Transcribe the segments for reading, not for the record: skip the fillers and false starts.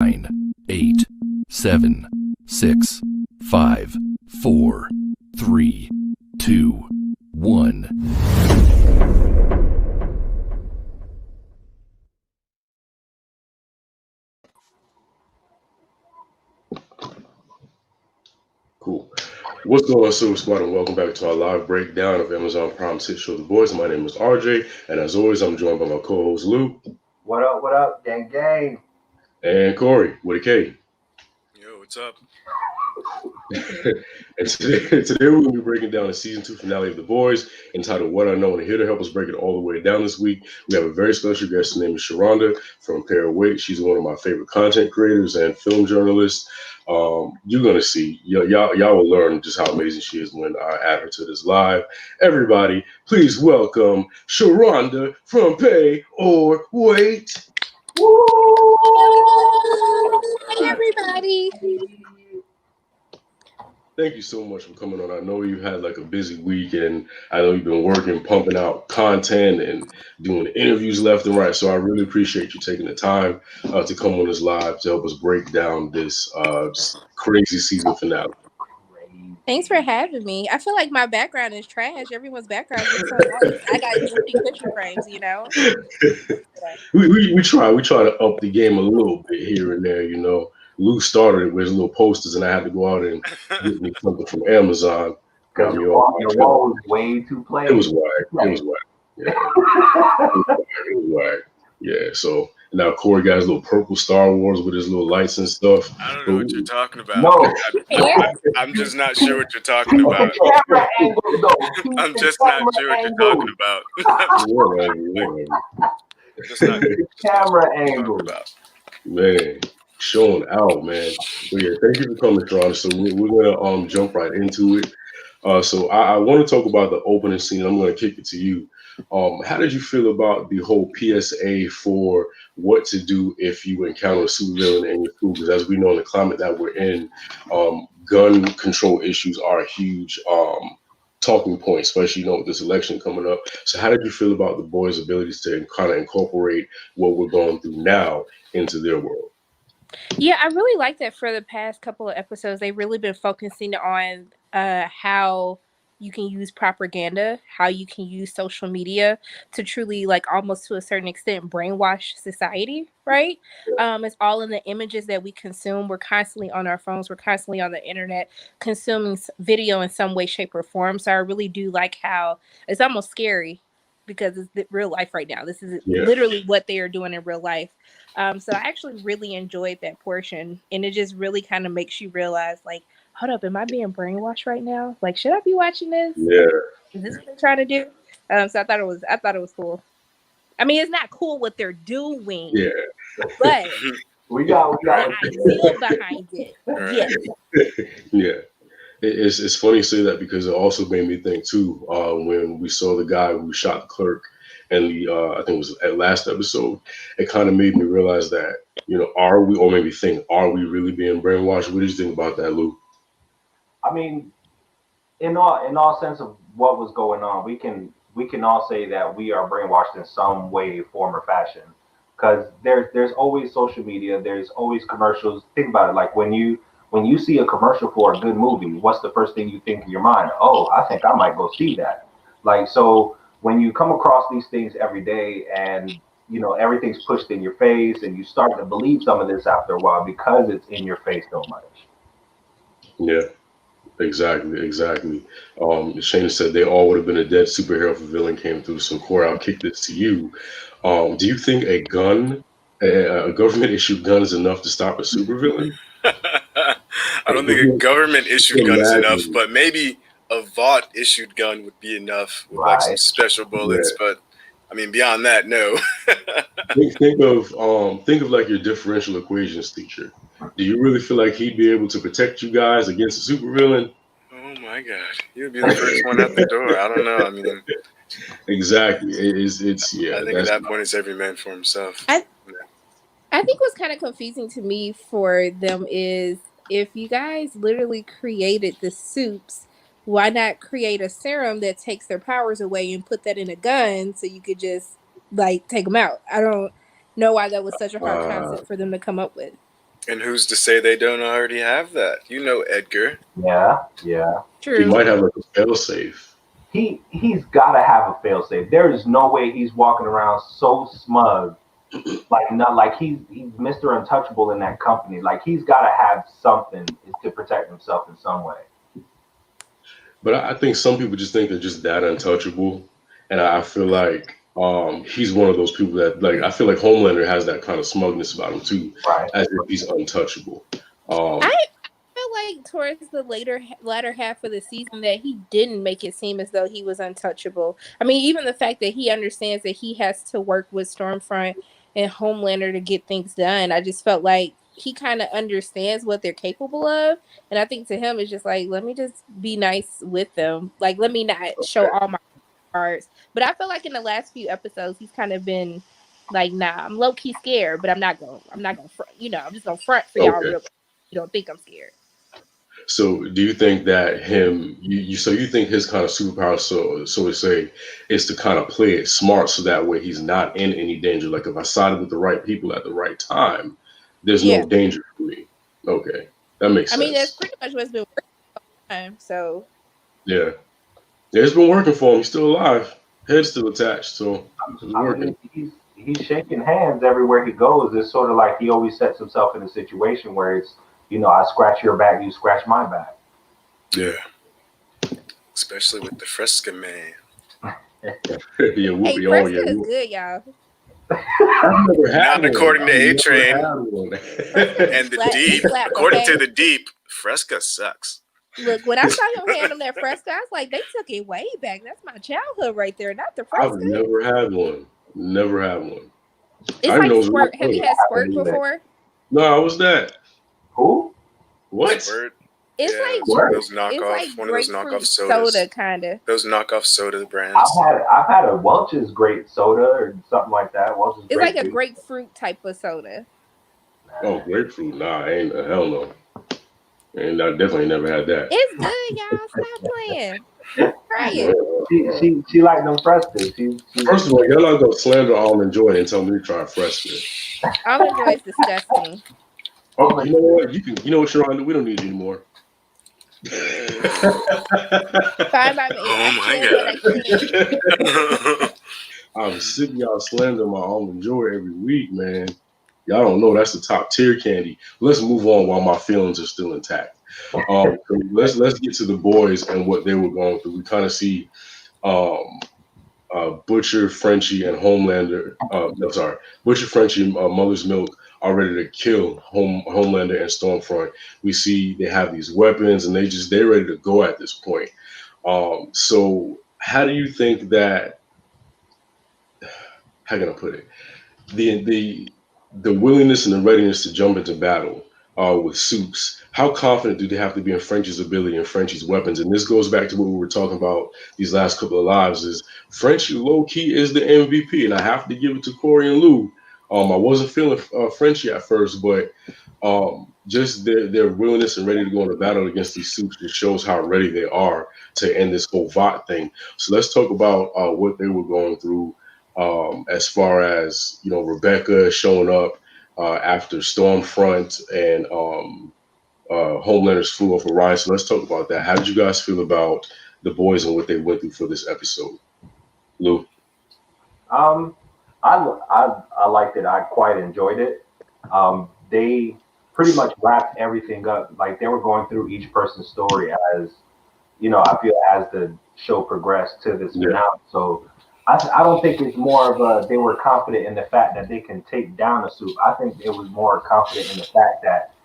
9, 8, 7, 6, 5, 4, 3, 2, 1. Cool. What's going on, Super Squad, and welcome back to our live breakdown of Amazon Prime's hit show, The Boys. My name is RJ, and as always, I'm joined by my co-host, Lou. What up, gang, gang? And Corey, with a K. Yo, what's up? And today we're going to be breaking down the season 2 finale of The Boys, entitled What I Know, and here to help us break it all the way down this week, we have a very special guest. Her name is Sharronda from Pair of Wait. She's one of my favorite content creators and film journalists. You're going to see, y'all will learn just how amazing she is when I add her to this live. Everybody, please welcome Sharronda from Pay or Wait. Woo! Hi, everybody. Thank you so much for coming on. I know you had like a busy week, and I know you've been working, pumping out content and doing interviews left and right. So I really appreciate you taking the time to come on this live to help us break down this crazy season finale. Thanks for having me. I feel like my background is trash. Everyone's background is so nice. I got empty picture frames, you know. we try to up the game a little bit here and there, you know. Lou started it with his little posters, and I had to go out and get me something from Amazon. Because your wall was way too plain. It was whack. It was whack. Yeah. It was whack. Yeah. So now Corey got his little purple Star Wars with his little lights and stuff. I don't know what you're talking about. No. I'm just not sure what you're talking about. I'm just not sure what you're talking about. Camera angle. Man. Showing out, man. But yeah, thank you for coming, Sharronda. So we're gonna jump right into it. So I want to talk about the opening scene. I'm gonna kick it to you. How did you feel about the whole PSA for what to do if you encounter a supervillain in your school? Because as we know, in the climate that we're in, gun control issues are a huge talking point, especially with this election coming up. So how did you feel about the boys' abilities to kind of incorporate what we're going through now into their world? Yeah, I really like that for the past couple of episodes. They've really been focusing on how you can use propaganda, how you can use social media to truly, like, almost to a certain extent, brainwash society, right? It's all in the images that we consume. We're constantly on our phones. We're constantly on the internet consuming video in some way, shape, or form. So I really do like how it's almost scary because it's the real life right now. This is literally what they are doing in real life. So I actually really enjoyed that portion, and it just really kind of makes you realize, like, hold up, am I being brainwashed right now? Like, should I be watching this? Yeah. Is this what they're trying to do? So I thought it was cool. I mean, it's not cool what they're doing. Yeah. But we got the idea behind it. Right. Yeah. It's funny you say that because it also made me think too, when we saw the guy who shot the clerk and I think it was at last episode, it kind of made me realize that, are we really being brainwashed? What did you think about that, Lou? I mean, in all sense of what was going on, we can all say that we are brainwashed in some way, form, or fashion. Because there's always social media, there's always commercials. Think about it, like when you see a commercial for a good movie, what's the first thing you think in your mind? Oh, I think I might go see that. Like, so when you come across these things every day and everything's pushed in your face and you start to believe some of this after a while because it's in your face so much. Yeah, exactly. Shayna said they all would have been a dead superhero if a villain came through. So Corey, I'll kick this to you. Do you think a government issued gun is enough to stop a supervillain? I don't think a government issued gun is enough, but maybe a Vought issued gun would be enough with like some special bullets. Yeah. But I mean, beyond that, no. think of like your differential equations teacher. Do you really feel like he'd be able to protect you guys against a supervillain? Oh my God, he would be the first one out the door. I don't know. I mean, exactly. It's I think at that point, it's every man for himself. I think what's kind of confusing to me for them is, if you guys literally created the soups, why not create a serum that takes their powers away and put that in a gun so you could just like take them out? I don't know why that was such a hard concept for them to come up with. And who's to say they don't already have that? You know, Edgar. Yeah. He True. might have like a failsafe. He's got to have a failsafe. There is no way he's walking around so smug, like not like he's Mr. Untouchable in that company. Like he's got to have something to protect himself in some way. But I think some people just think they're just that untouchable, and I feel like he's one of those people that like. I feel like Homelander has that kind of smugness about him too, Right. as if he's untouchable. I feel like towards the latter half of the season that he didn't make it seem as though he was untouchable. I mean, even the fact that he understands that he has to work with Stormfront and Homelander to get things done. I just felt like he kind of understands what they're capable of, and I think to him it's just like, let me just be nice with them. Like, let me not show all my cards. But I feel like in the last few episodes he's kind of been like, nah, I'm low key scared, but I'm not gonna front, I'm just gonna front for y'all Okay. real quick. You don't think I'm scared. So do you think that you think his kind of superpower, so to say, is to kind of play it smart so that way he's not in any danger? Like if I sided with the right people at the right time, there's no danger for me. Okay, that makes sense. I mean, that's pretty much what's been working all the time. So yeah, it's been working for him. He's still alive, head's still attached, so it's working. I mean, he's shaking hands everywhere he goes. It's sort of like he always sets himself in a situation where it's, I scratch your back, you scratch my back. Yeah. Especially with the Fresca man. Yeah, hey, Fresca is good, y'all. I've never had Not according to A-Train and the Deep. According to the Deep, Fresca sucks. Look, when I saw him hand him that Fresca, I was like, they took it way back. That's my childhood right there, not the Fresca. I've never had one. Never had one. It's like Squirt. Have you had Squirt before? No, what's that? Who? What? Squirt. It's like one of those knockoff soda, kind of. Those knockoff soda brands. I've had a Welch's grape soda or something like that. Welch's it's like a grapefruit type of soda. Oh, grapefruit? Nah, ain't hell no. And I definitely never had that. It's good, y'all. Stop playing. Try it. She like them Frescas. First of all, y'all not gonna slander Almond Joy and tell me to try Fresca. Almond Joy is disgusting. Oh, you know what? You know what, Sharronda? We don't need you anymore. Fine by me. Oh my god. I'm sick of y'all slandering my Almond Joy every week, man. Y'all don't know that's the top tier candy. Let's move on while my feelings are still intact. So let's get to the boys and what they were going through. We kind of see Butcher, Frenchie, and Homelander. Butcher, Frenchie, Mother's Milk are ready to kill Homelander and Stormfront. We see they have these weapons and they're ready to go at this point. So how do you think that? How can I put it? The willingness and the readiness to jump into battle with Supes. How confident do they have to be in Frenchie's ability and Frenchie's weapons? And this goes back to what we were talking about these last couple of lives. Is Frenchie low key is the MVP, and I have to give it to Corey and Lou. I wasn't feeling Frenchie at first, but just their willingness and ready to go into battle against these Supes just shows how ready they are to end this whole VOT thing. So let's talk about what they were going through. As far as Rebecca showing up after Stormfront and Homelander's flew off Orion. So let's talk about that. How did you guys feel about the boys and what they went through for this episode, Lou? I liked it. I quite enjoyed it. They pretty much wrapped everything up. Like they were going through each person's story as I feel as the show progressed to this finale. So. I don't think it's more of they were confident in the fact that they can take down a Supe. I think it was more confident in the fact that,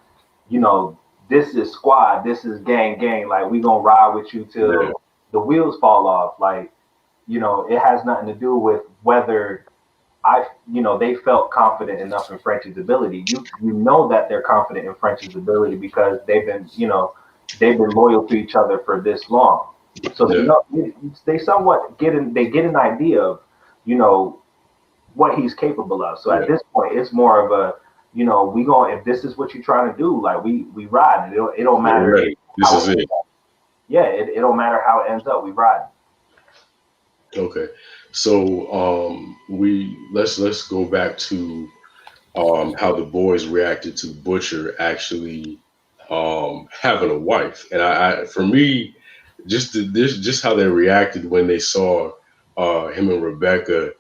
this is squad, this is gang, like we gonna ride with you till the wheels fall off. Like, it has nothing to do with whether they felt confident enough in Frenchie's ability. You know that they're confident in Frenchie's ability because they've been loyal to each other for this long. So they somewhat get an idea of what he's capable of. So at this point, it's more of a we going, if this is what you're trying to do, like we ride. It don't matter. Right. This is it. Yeah, it don't matter how it ends up. We ride. Okay, so let's go back to how the boys reacted to Butcher actually having a wife. And for me, just how they reacted when they saw him and Rebecca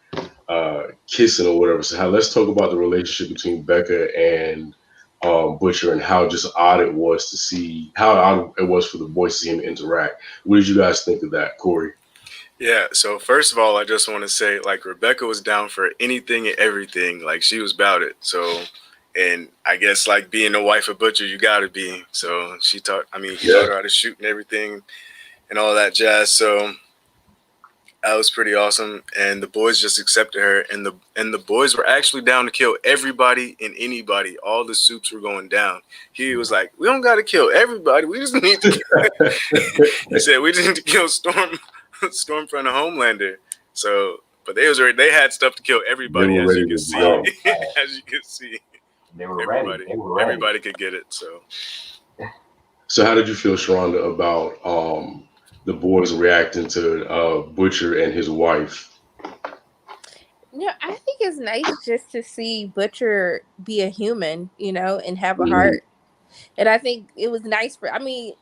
kissing or whatever. So let's talk about the relationship between Becca and Butcher and how just odd it was to see how odd it was for the boys to see him interact. What did you guys think of that, Corey? Yeah, so first of all, I just want to say, like, Rebecca was down for anything and everything. Like, she was about it. So, and I guess, like, being the wife of Butcher, you got to be. So, he taught her how to shoot and everything and all that jazz. So, that was pretty awesome. And the boys just accepted her. And the boys were actually down to kill everybody and anybody. All the soups were going down. He was like, we don't got to kill everybody. We just need to kill. He said, we just need to kill Stormfront and Homelander. So, but they had stuff to kill everybody, as you can see. As you can see, they were ready. Everybody could get it. So how did you feel, Sharronda, about the boys reacting to Butcher and his wife? Yeah, I think it's nice just to see Butcher be a human, and have a heart. And I think it was nice Butcher's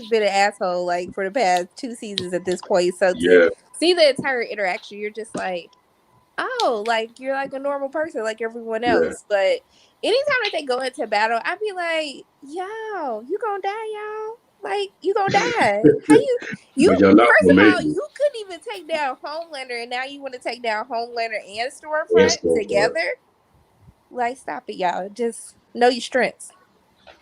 been an asshole like for the past 2 seasons at this point. So to see the entire interaction, you're just like, oh, like you're like a normal person like everyone else. But anytime that they go into battle, I'd be like, yo, you gonna die, y'all. Like you gonna die. How you first of all, you couldn't even take down Homelander, and now you want to take down Homelander and Stormfront together? Like, stop it, y'all. Just know your strengths.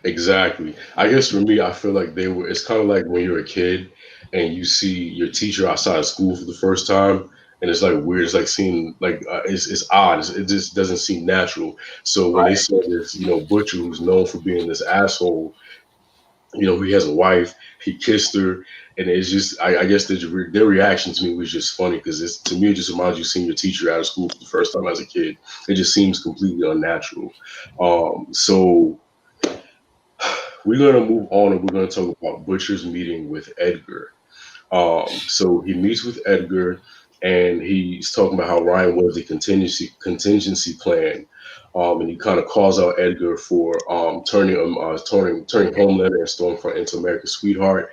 Exactly. I guess for me, I feel like it's kind of like when you're a kid and you see your teacher outside of school for the first time, and it's like weird. It's like seeing, like, it's odd. It just doesn't seem natural. So when they saw this, Butcher, who's known for being this asshole, he has a wife, he kissed her, and it's just, I guess their reaction to me was just funny because to me, it just reminds you seeing your teacher out of school for the first time as a kid. It just seems completely unnatural. So we're going to move on and we're going to talk about Butcher's meeting with Edgar. So he meets with Edgar and he's talking about how Ryan was a contingency plan. And he kind of calls out Edgar for turning Homelander and Stormfront into America's sweetheart.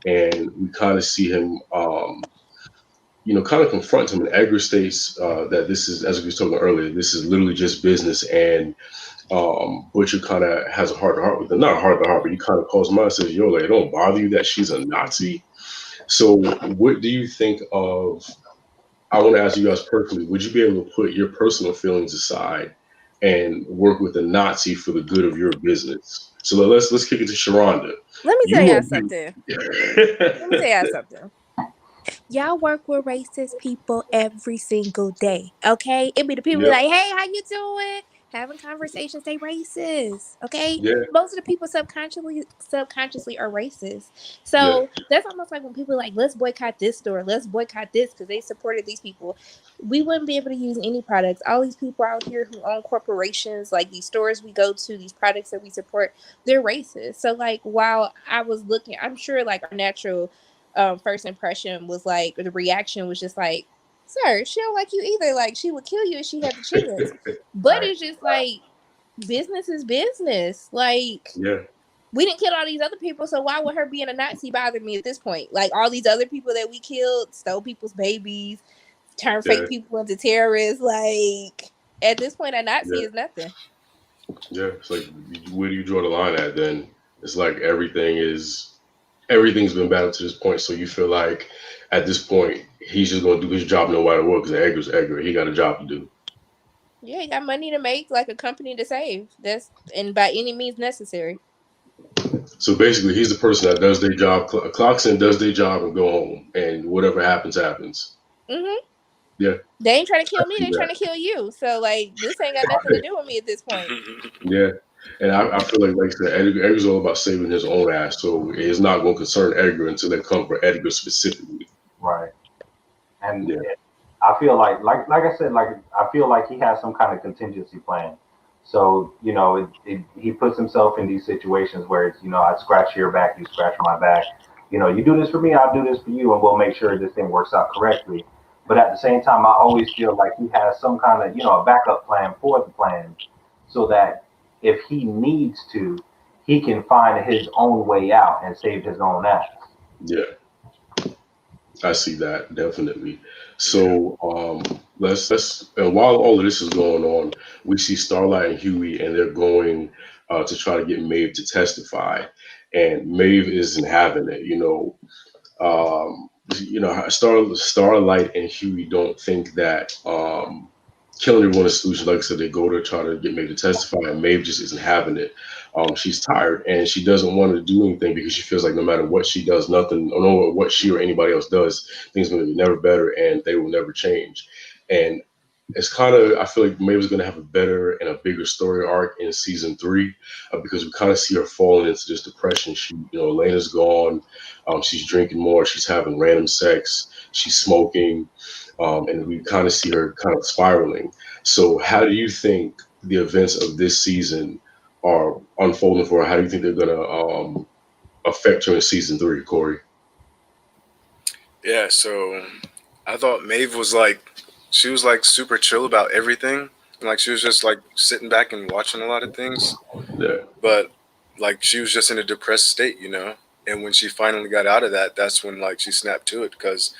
And we kind of see him, kind of confront him. And Edgar states that this is, as we were talking earlier, this is literally just business. And Butcher kind of has a heart to heart with him. Not a heart to heart, but he kind of calls him out and says, yo, like, it don't bother you that she's a Nazi? So what do you think of, I want to ask you guys personally, would you be able to put your personal feelings aside and work with a Nazi for the good of your business? So let's kick it to Sharronda. Let me tell y'all something. Y'all work with racist people every single day, okay? It be the people like, hey, how you doing? Having conversations, they racist, okay? Most of the people subconsciously are racist. So that's almost like when people are like, let's boycott this store, let's boycott this because they supported these people. We wouldn't be able to use any products. All these people out here who own corporations, like these stores we go to, these products that we support, they're racist. So like, while I was looking, I'm sure like our natural first impression was like, the reaction was just like, sir, she don't like you either. Like, she would kill you if she had the chance. But it's just like, business is business. Like, we didn't kill all these other people, so why would her being a Nazi bother me at this point? Like, all these other people that we killed, stole people's babies, turned fake people into terrorists. Like, at this point, a Nazi is nothing. Yeah, it's like, where do you draw the line at then? It's like everything's been battled to this point, so you feel like at this point he's just going to do his job no matter what because Edgar's Edgar. He got a job to do. Yeah, he got money to make, like a company to save. And by any means necessary. So basically, he's the person that does their job, clocks in, does their job, and go home, and whatever happens, happens. Yeah. They ain't trying to kill me. They trying to kill you. So like, this ain't got nothing to do with me at this point. Yeah. And I feel like I said, Edgar's all about saving his own ass, so it's not going to concern Edgar until they come for Edgar specifically. Right. And I feel like I said, like, I feel like he has some kind of contingency plan. So, he puts himself in these situations where it's, I scratch your back, you scratch my back. You do this for me, I'll do this for you, and we'll make sure this thing works out correctly. But at the same time, I always feel like he has some kind of, a backup plan for the plan, so that if he needs to, he can find his own way out and save his own ass. Yeah, I see that definitely. So let's and while all of this is going on, we see Starlight and Huey, and they're going to try to get Maeve to testify, and Maeve isn't having it. Starlight and Huey don't think that killing everyone is a solution. Like I said, they go to try to get Maeve to testify, and Maeve just isn't having it. She's tired, and she doesn't want to do anything because she feels like no matter what she does, nothing, or no matter what she or anybody else does, things are going to be never better, and they will never change. And it's kind of, I feel like Maeve's going to have a better and a bigger story arc in season 3 because we kind of see her falling into this depression. Elena's gone. She's drinking more. She's having random sex. She's smoking. And we kind of see her kind of spiraling. So how do you think the events of this season are unfolding for her? How do you think they're going to affect her in season 3, Corey? Yeah, so I thought Maeve was she was super chill about everything. And she was just sitting back and watching a lot of things. Yeah. But she was just in a depressed state, And when she finally got out of that, that's when she snapped to it, because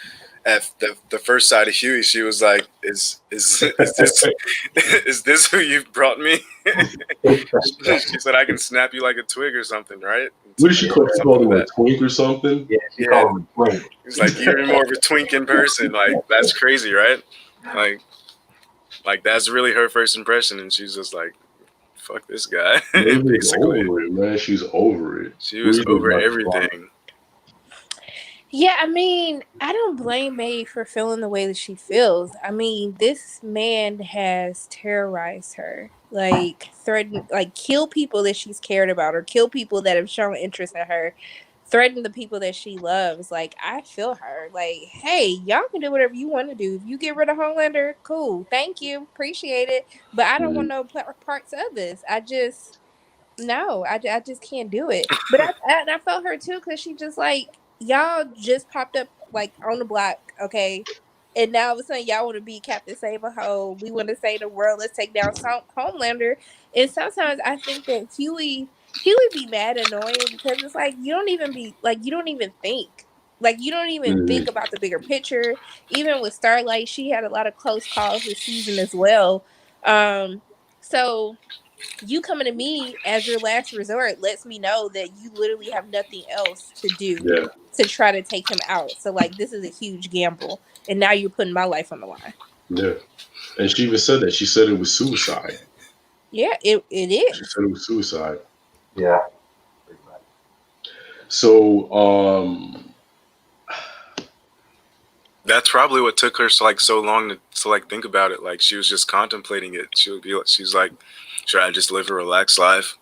at the first sight of Huey, she was like, "Is this is this who you brought me?" She said, "I can snap you like a twig or something, right?" What did she call him, a twink or something? Yeah, she called him a twink. He's like, "You're more of a twink in person." That's crazy, right? That's really her first impression, and she's just like, "Fuck this guy." Basically, over it, man. She's over it. She was over everything. Yeah, I mean, I don't blame Maeve for feeling the way that she feels. I mean, this man has terrorized her. Threatened, kill people that she's cared about, or kill people that have shown interest in her, threaten the people that she loves. I feel her. Hey, y'all can do whatever you want to do. If you get rid of Homelander, cool. Thank you. Appreciate it. But I don't want no parts of this. I just can't do it. But I felt her too, because she just y'all just popped up on the block, okay? And now all of a sudden y'all want to be Captain Save a Ho. We want to save the world. Let's take down Homelander. And sometimes I think that Huey be mad annoying, because it's you don't even think. You don't even think about the bigger picture. Even with Starlight, she had a lot of close calls this season as well. So you coming to me as your last resort lets me know that you literally have nothing else to do to try to take him out. So this is a huge gamble, and now you're putting my life on the line. Yeah, and she even said that. She said it was suicide. Yeah, it is. She said it was suicide. Yeah. So that's probably what took her so long to think about it. She was just contemplating it. She's like, should I just live a relaxed life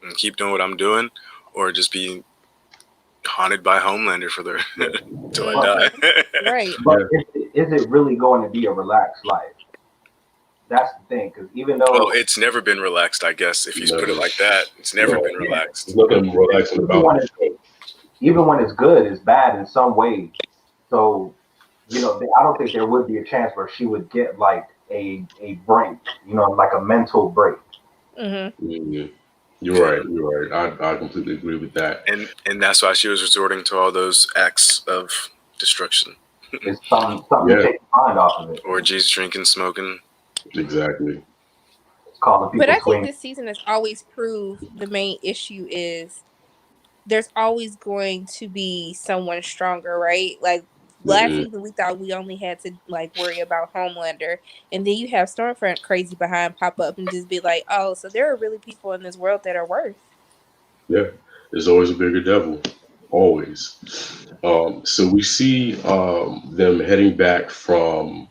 and keep doing what I'm doing, or just be haunted by Homelander for till I die? Right. But is it really going to be a relaxed life? That's the thing, because even though it's never been relaxed, I guess, if you put it like that, it's never been relaxed. There's nothing relaxing about it. Even when it's good, it's bad in some way. So, I don't think there would be a chance where she would get a break, a mental break. Mm-hmm. Mm-hmm. You're right. I completely agree with that. And that's why she was resorting to all those acts of destruction. It's something to take your mind off of it. Orgies, drinking, smoking. Exactly. But I think this season has always proved the main issue is there's always going to be someone stronger, right? Last season we thought we only had to worry about Homelander, and then you have Stormfront crazy behind pop up and just be like, oh, so there are really people in this world that are worse. Yeah, there's always a bigger devil, always. So we see them heading back from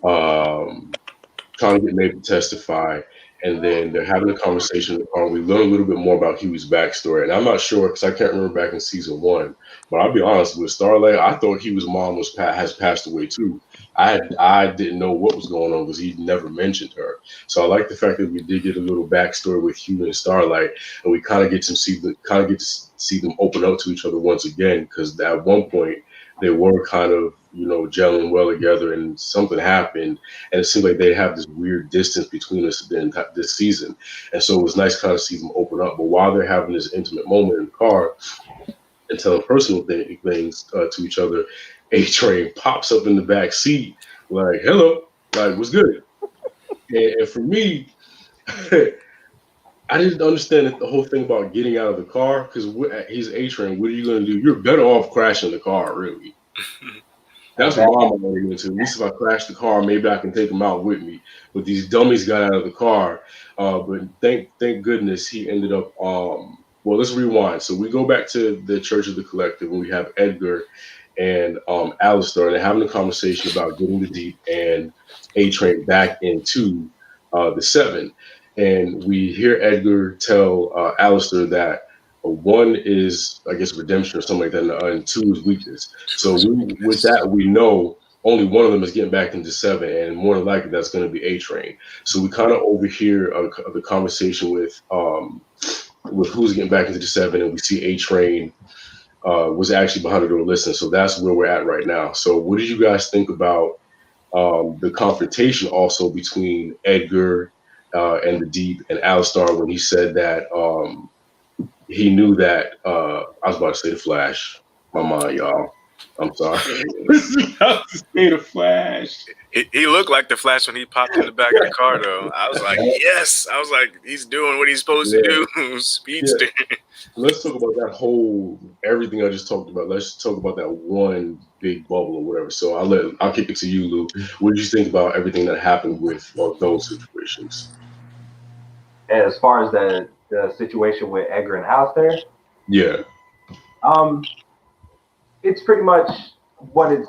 trying to get Maeve to testify, and then they're having a conversation in the car. We learn a little bit more about Huey's backstory, and I'm not sure because I can't remember back in season 1. But I'll be honest, with Starlight, I thought Huey's mom has passed away too. I didn't know what was going on because he never mentioned her. So I like the fact that we did get a little backstory with Huey and Starlight, and we kind of get to see them open up to each other once again. Because at one point they were kind of gelling well together, and something happened, and it seemed like they have this weird distance between us this season. And so it was nice kind of see them open up. But while they're having this intimate moment in the car and telling personal things to each other, A-Train pops up in the back seat like, "Hello, like, what's good?" And for me, I didn't understand the whole thing about getting out of the car, because he's A-Train. What are you going to do? You're better off crashing the car, really. That's what my mom went into. At least if I crash the car, maybe I can take them out with me. But these dummies got out of the car. But thank goodness he ended up. Well, let's rewind. So we go back to the Church of the Collective, and we have Edgar and Alistair, and they're having a conversation about getting the Deep and A-Train back into the Seven. And we hear Edgar tell Alistair that one is, I guess, redemption or something like that, and two is weakness. So with that, we know only one of them is getting back into Seven, and more than likely that's going to be A-Train. So we kind of overhear the conversation with who's getting back into the Seven, and we see A-Train was actually behind the door listening. So that's where we're at right now. So what did you guys think about the confrontation also between Edgar and the Deep and Alistar when he said that he knew that I was about to say the Flash. My mind, y'all. I'm sorry. I was to say the Flash. He looked like the Flash when he popped in the back of the car, though. I was like, yes. I was like, he's doing what he's supposed to do. Speedster. Yeah. Let's talk about that whole everything I just talked about. Let's talk about that one big bubble or whatever. So I'll kick it to you, Lou. What did you think about everything that happened with those situations? As far as the situation with Edgar and Alistair, yeah, it's pretty much what it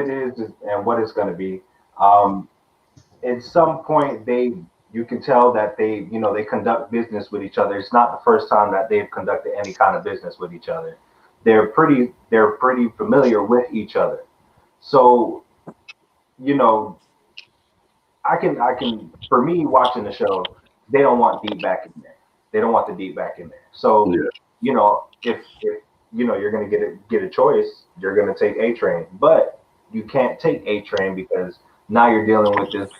is and what it's going to be. At some point, you can tell that they conduct business with each other. It's not the first time that they've conducted any kind of business with each other. They're pretty familiar with each other. So, I can for me watching the show, they don't want Deep back in there. They don't want the Deep back in there. So, if you're going to get a choice, you're going to take A-Train, but you can't take A-Train because now you're dealing with this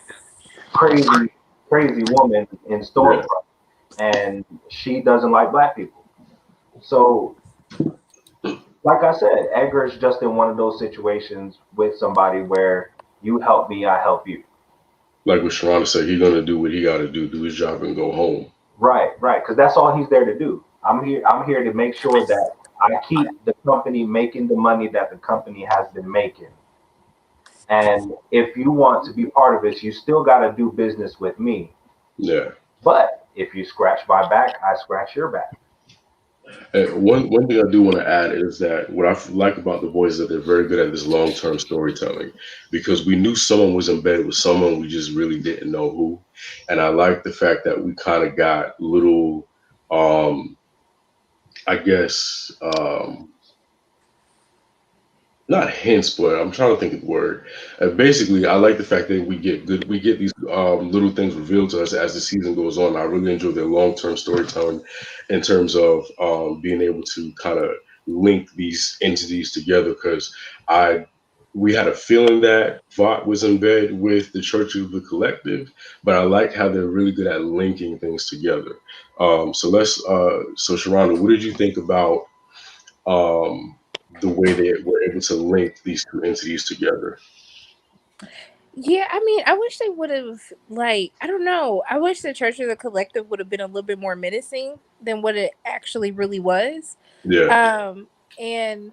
crazy woman in Stormfront, and she doesn't like black people. So, like I said, Edgar's just in one of those situations with somebody where you help me, I help you. Like what Sharronda said, he's gonna do what he got to do his job, and go home. Right, because that's all he's there to do. I'm here to make sure that I keep the company making the money that the company has been making. And if you want to be part of it, you still got to do business with me. Yeah. But if you scratch my back, I scratch your back. And one thing I do want to add is that what I like about the boys is that they're very good at this long-term storytelling, because we knew someone was embedded with someone, we just really didn't know who. And I like the fact that we kind of got little, I guess, not hints, but I'm trying to think of the word. Basically, I like the fact that we get these little things revealed to us as the season goes on. I really enjoy their long-term storytelling in terms of being able to kind of link these entities together, because we had a feeling that Vought was in bed with the Church of the Collective, but I like how they're really good at linking things together. So Sharronda, what did you think about the way they were able to link these two entities together? Yeah, I mean, I wish they would have, I don't know. I wish the Church of the Collective would have been a little bit more menacing than what it actually really was. Yeah. And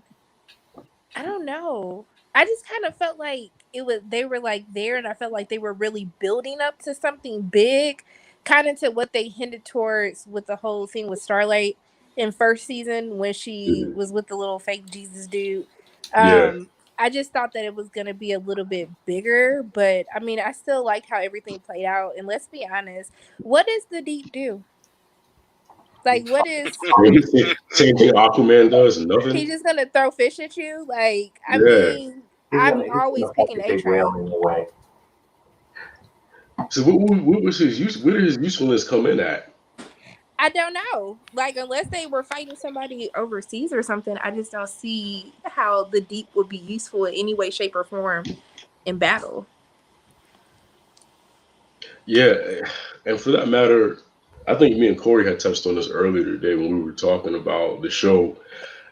I don't know. I just kind of felt like they were there, and I felt like they were really building up to something big, kind of to what they hinted towards with the whole thing with Starlight in first season when she was with the little fake Jesus dude. I just thought that it was going to be a little bit bigger, but I mean, I still like how everything played out. And let's be honest, what does the Deep do? What is same thing Aquaman does? Nothing. He's just gonna throw fish at you? I mean, I'm always picking A-Train. Anyway. So what was his use? Where did his usefulness come in at? I don't know. Unless they were fighting somebody overseas or something, I just don't see how the deep would be useful in any way, shape, or form in battle. Yeah, and for that matter, I think me and Corey had touched on this earlier today when we were talking about the show.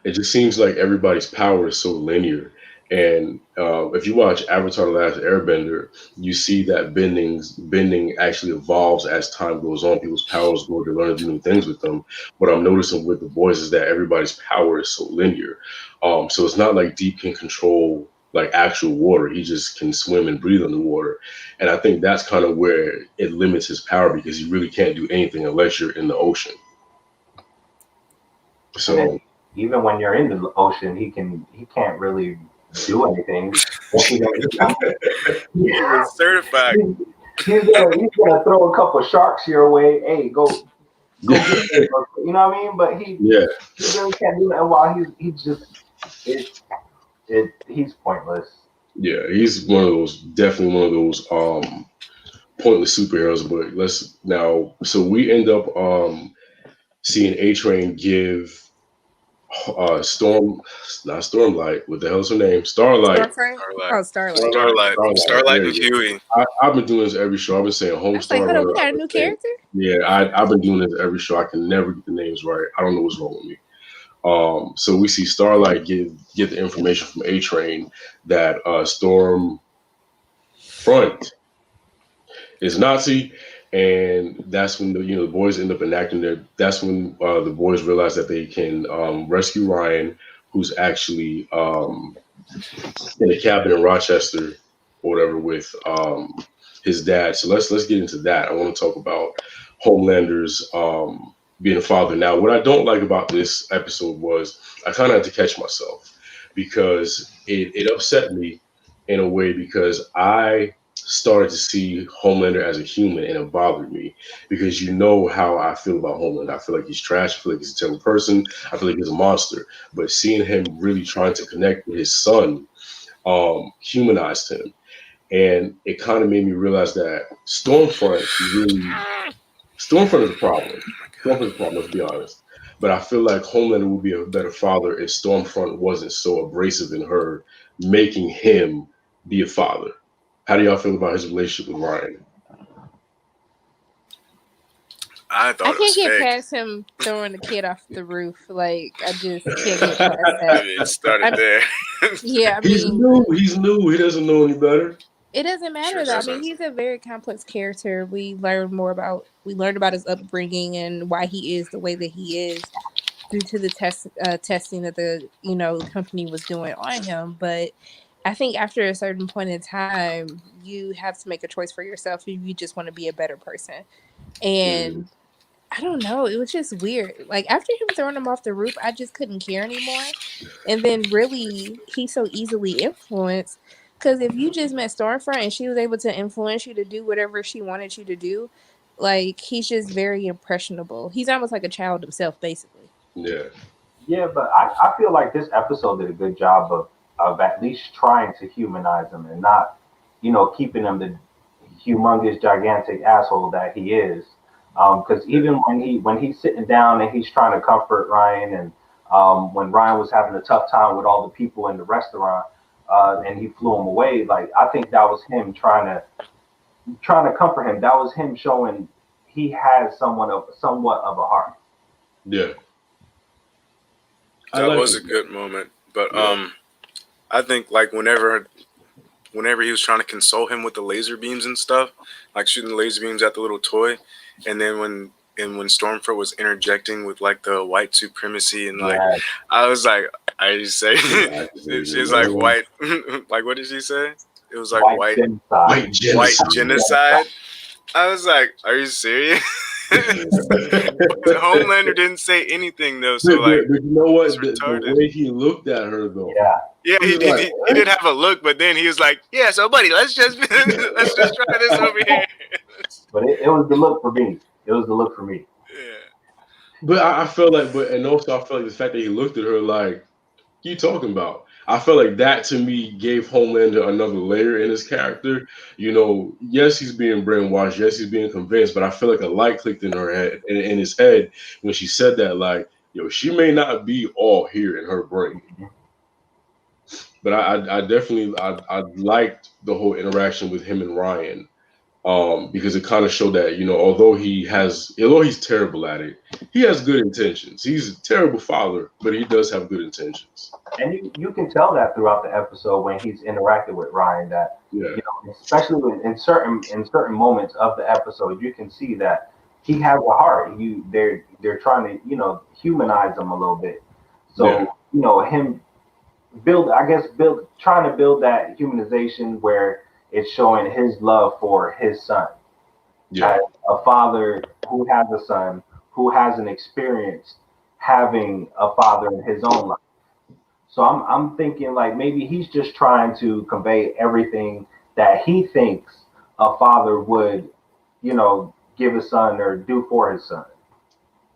It just seems like everybody's power is so linear. And if you watch Avatar: The Last Airbender, you see that bending actually evolves as time goes on. People's powers grow to learn to do new things with them. What I'm noticing with the boys is that everybody's power is so linear. So it's not like Deep can control like actual water. He just can swim and breathe underwater. And I think that's kind of where it limits his power because he really can't do anything unless you're in the ocean. So even when you're in the ocean, he can't really do anything. He was certified. He's gonna throw a couple sharks your way. Hey, go get it. You know what I mean? But he really can't do that while he's pointless. Yeah, he's definitely one of those pointless superheroes. But so we end up seeing A-Train give not Stormlight, what the hell's her name? Starlight. Starlight and Huey. I've been doing this every show. I've been saying Homestar. Hold on, we got a new character? Yeah, I've been doing this every show. I can never get the names right. I don't know what's wrong with me. So we see Starlight get the information from A-Train that Stormfront is Nazi, and that's when the boys end up enacting their. That's when the boys realize that they can rescue Ryan, who's actually in a cabin in Rochester or whatever with his dad. So let's get into that. I want to talk about Homelander's being a father. Now, what I don't like about this episode was I kind of had to catch myself because it upset me in a way because I started to see Homelander as a human and it bothered me because you know how I feel about Homelander. I feel like he's trash. I feel like he's a terrible person. I feel like he's a monster. But seeing him really trying to connect with his son humanized him. And it kind of made me realize that Stormfront is a problem. Stormfront is a problem, let's be honest. But I feel like Homelander would be a better father if Stormfront wasn't so abrasive in her, making him be a father. How do y'all feel about his relationship with Ryan? I can't get past him throwing the kid off the roof. Like, I just can't get past that. It started there. Yeah, He's new. He doesn't know any better. It doesn't matter though. I mean, he's a very complex character. We learned about his upbringing and why he is the way that he is due to the testing that the company was doing on him. But I think after a certain point in time, you have to make a choice for yourself if you just want to be a better person. And I don't know, it was just weird. Like after him throwing him off the roof, I just couldn't care anymore. And then really, he's so easily influenced. Because if you just met Stormfront and she was able to influence you to do whatever she wanted you to do, like he's just very impressionable. He's almost like a child himself, basically. Yeah, but I feel like this episode did a good job of at least trying to humanize him and not, keeping him the humongous, gigantic asshole that he is. Because even when he's sitting down and he's trying to comfort Ryan, and when Ryan was having a tough time with all the people in the restaurant, and he flew him away, like I think that was him trying to comfort him. That was him showing he has somewhat of a heart. Yeah, that was a good moment. But I think like whenever he was trying to console him with the laser beams and stuff, like shooting the laser beams at the little toy, and then when Stormfront was interjecting with like the white supremacy and like I was like, I just say she's like white like what did she say? It was like white genocide. I was like, are you serious? Homelander didn't say anything though, so like but you know what? The way he looked at her though. Yeah, he did have a look, but then he was like, "Yeah, so buddy, let's just try this over here." But it was the look for me. It was the look for me. Yeah. But I felt like, and also I felt like the fact that he looked at her like, "You talking about?" I felt like that to me gave Homelander another layer in his character. Yes, he's being brainwashed. Yes, he's being convinced. But I feel like a light clicked in her head, in his head, when she said that, like, she may not be all here in her brain. but I definitely I liked the whole interaction with him and Ryan. Because it kind of showed that, although he's terrible at it, he has good intentions. He's a terrible father, but he does have good intentions. And you can tell that throughout the episode when he's interacting with Ryan, that Yeah, especially in certain moments of the episode, you can see that he has a heart. They're trying to humanize him a little bit. yeah, So him trying to build that humanization where it's showing his love for his son yeah, as a father who has a son who hasn't experienced having a father in his own life. So I'm thinking like maybe he's just trying to convey everything that he thinks a father would, give his son or do for his son.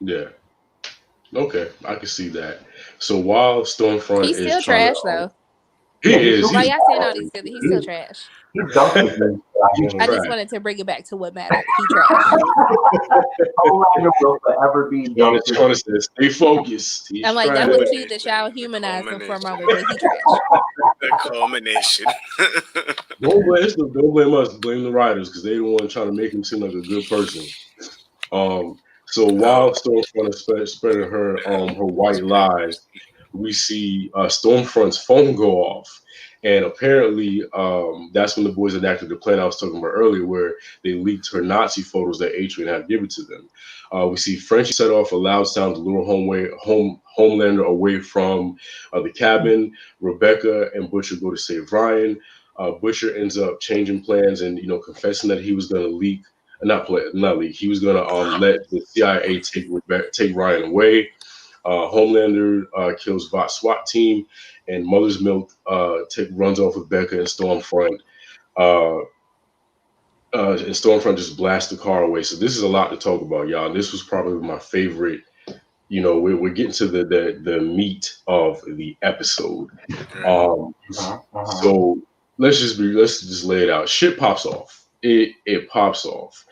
yeah. Okay, I can see that. So while Stormfront He's is still trying trash to, though. he Yeah, is, While he's y'all saying all these good, he's still trash. He dunked his he's I trash. just wanted to bring it back to what mattered. He trash. Homelander will forever be dunked. Trying to say, stay focused. He's I'm like, that trash. was cute that y'all humanized him for a moment, but he trash. The culmination. Don't blame us. Blame the writers because they the one trying to make him seem like a good person. So while Stormfront is spreading her white lies, we see Stormfront's phone go off, and apparently that's when the boys enacted the plan I was talking about earlier, where they leaked her Nazi photos that Adrian had given to them. We see Frenchie set off a loud sound to lure Homelander away from the cabin. Rebecca and Butcher go to save Ryan. Butcher ends up changing plans and confessing that he was going to leak. Not leak. He was going to let the CIA take Ryan away. Homelander kills Vought SWAT team, and Mother's Milk runs off with Becca and Stormfront. And Stormfront just blasts the car away. So this is a lot to talk about, y'all. And this was probably my favorite. We're getting to the meat of the episode. So let's just lay it out. Shit pops off. It pops off,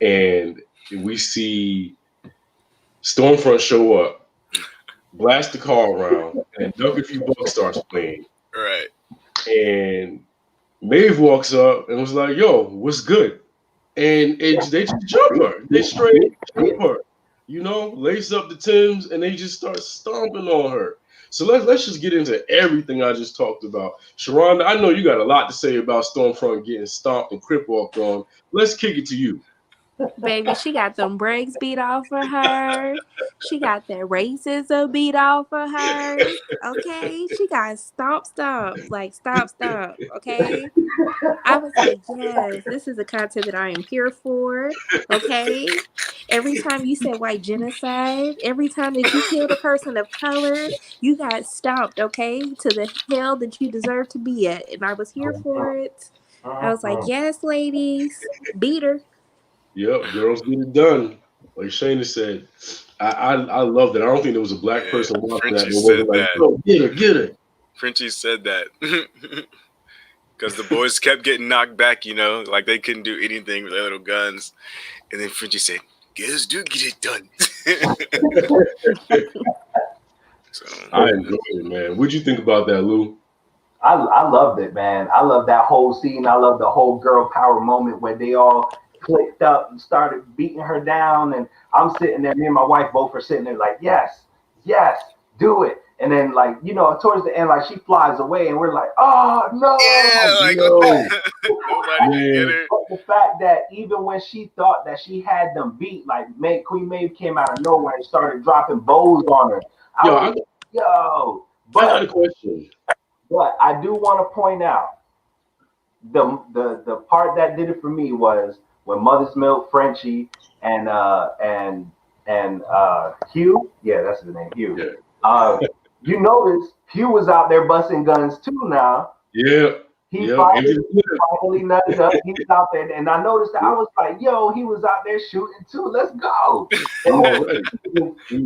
and we see Stormfront show up, blast the car around, and Knuck If You Buck starts playing. Right. And Maeve walks up and was like, "Yo, what's good?" And they just jump her. They straight jump her. Lace up the Timbs, and they just start stomping on her. So let's just get into everything I just talked about. Sharronda, I know you got a lot to say about Stormfront getting stomped and crip walked on. Let's kick it to you. Baby, she got them brakes beat off of her. She got that racism beat off of her. Okay? She got stomp. Like, stomp. Okay? I was like, yes, this is the content that I am here for. Okay? Every time you said white genocide, every time that you killed a person of color, you got stomped, okay? To the hell that you deserve to be at. And I was here for it. I was like, yes, ladies, beat her. Yep, girls get it done. Like Shayna said, I love that. I don't think there was a black person watching that. Frenchie said that. Oh, get her. Frenchie said that. Because the boys kept getting knocked back, like they couldn't do anything with their little guns. And then Frenchie said, girls do get it done. So I enjoyed it, man. What'd you think about that, Lou? I loved it, man. I love that whole scene. I love the whole girl power moment where they all clicked up and started beating her down. And I'm sitting there, me and my wife both are sitting there like, yes, do it. And then towards the end, she flies away and we're like, oh no. Yeah, nobody can get her. But the fact that even when she thought that she had them beat, Queen Maeve came out of nowhere and started dropping bows on her. I got a question. But I do want to point out the part that did it for me was when Mother's Milk, Frenchie, and Hugh. Yeah, that's the name, Hugh. Yeah. You notice Hugh was out there busting guns too now. Yeah. He finally nutted up. He was out there, and I noticed that I was like, "Yo, he was out there shooting too. Let's go!" The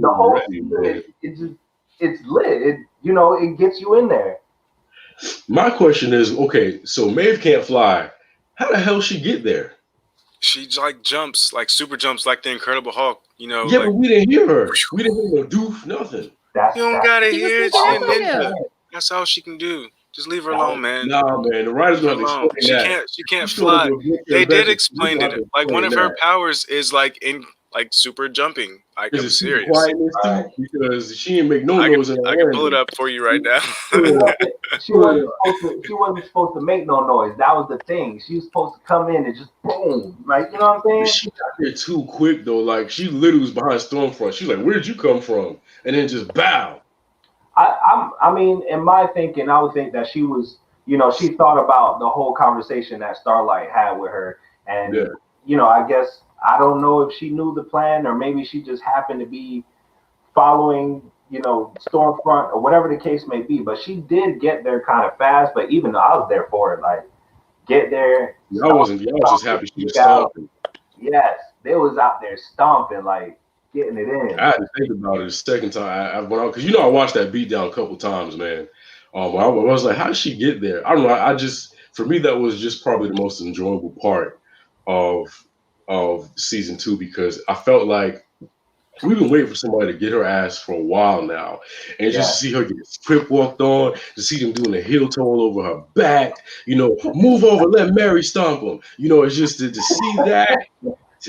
whole season, it's lit. It gets you in there. My question is, okay, so Maeve can't fly. How the hell she get there? She jumps, super jumps, like the Incredible Hulk. Yeah, but we didn't hear her. We didn't hear no doof, nothing. You don't gotta hear it. She's a ninja. That's all she can do. Just leave her alone, man. Nah, man. The writers Leave her gonna have to alone. explain that. She can't She's gonna fly. go get They did Rebecca. explain They're it. gonna have to Like one explain of her that. powers is like in like super jumping. Like Is I'm it super serious. quietness too? Because she didn't make no I noise in her can pull it landing. up for you right now. She wasn't supposed to make no noise. That was the thing. She was supposed to come in and just boom, like you know what I'm saying? She got there too quick though. Like she literally was behind Stormfront. She's like, "Where did you come from?" And then just bow. I mean, in my thinking, I would think that she was, she thought about the whole conversation that Starlight had with her, and Yeah. I guess I don't know if she knew the plan or maybe she just happened to be following, Stormfront or whatever the case may be. But she did get there kind of fast. But even though I was there for it, like get there. I was just happy she was stomping. Yes, they was out there stomping, like getting it in. I had to think about it a second time. Because I watched that beatdown a couple times, man. I was like, how did she get there? I don't know. For me, that was just probably the most enjoyable part of season 2 because I felt like we've been waiting for somebody to get her ass for a while now, and just to see her get script walked on, to see them doing a heel toe all over her back, move over, let Mary stomp him. It's just to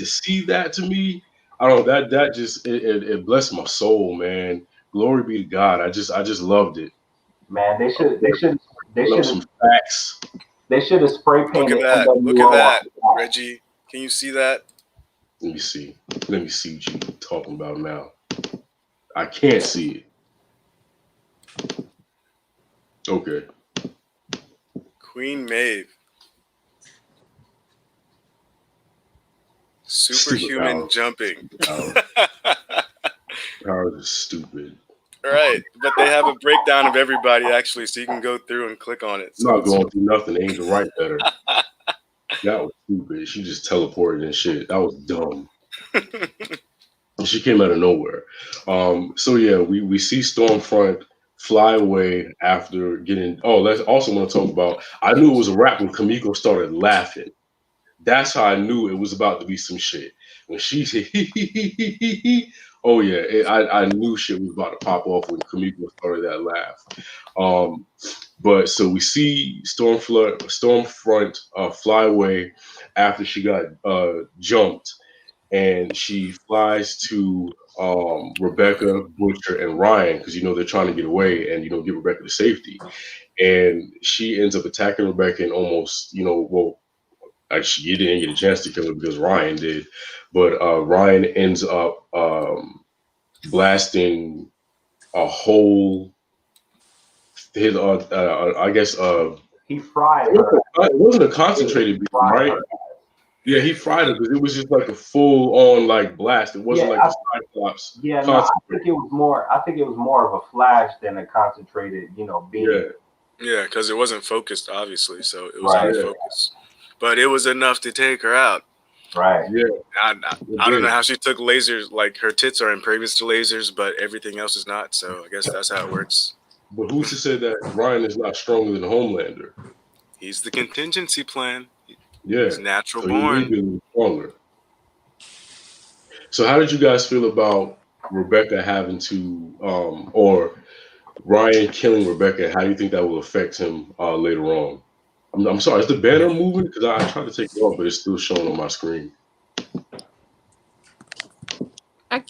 see that to me. I don't know that just it blessed my soul, man. Glory be to God. I just loved it. Man, they should some facts. They should have spray painted. Look at that, Reggie. Can you see that? Let me see what you're talking about now. I can't see it. Okay. Queen Maeve. Superhuman jumping. Powers is stupid. Right, but they have a breakdown of everybody actually, so you can go through and click on it. So I'm not going through nothing. They need to write better. That was stupid. She just teleported and shit. That was dumb. She came out of nowhere. So yeah, we see Stormfront fly away after getting. Oh, let's also want to talk about. I knew it was a wrap when Kamiko started laughing. That's how I knew it was about to be some shit. When she said, oh yeah, I knew shit was about to pop off when Kamiko started that laugh. But so we see Stormfront fly away after she got jumped, and she flies to Rebecca, Butcher, and Ryan because they're trying to get away and get Rebecca to safety, and she ends up attacking Rebecca and almost actually, you didn't get a chance to kill her because Ryan did, but Ryan ends up blasting a whole. His, I guess, he fried her. It wasn't a concentrated beam, right? Yeah, he fried it because it was just like a full-on blast. It wasn't like a Cyclops. Yeah, no, I think it was more. I think it was more of a flash than a concentrated, beam. Yeah, because it wasn't focused, obviously, so it was out of focus. But it was enough to take her out. Right. Yeah. I don't know how she took lasers. Like her tits are impervious to lasers, but everything else is not. So I guess that's how it works. But who's to say that Ryan is not stronger than Homelander? He's the contingency plan. Yeah. He's natural so born. He's been stronger. So how did you guys feel about Rebecca having to, or Ryan killing Rebecca? How do you think that will affect him later on? I'm sorry, is the banner moving? Because I tried to take it off, but it's still showing on my screen. I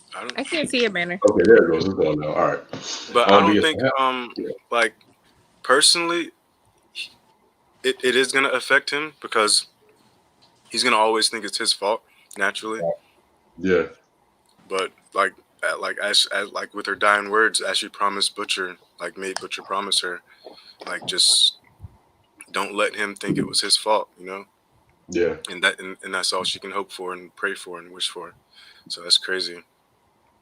can't see a banner. Okay, there it goes. It's going now. All right. But I don't think, like, personally, it is going to affect him because he's going to always think it's his fault, naturally. Yeah. But, as with her dying words, as she promised Butcher, made Butcher promise her, just don't let him think it was his fault, Yeah. And that's all she can hope for and pray for and wish for. So that's crazy.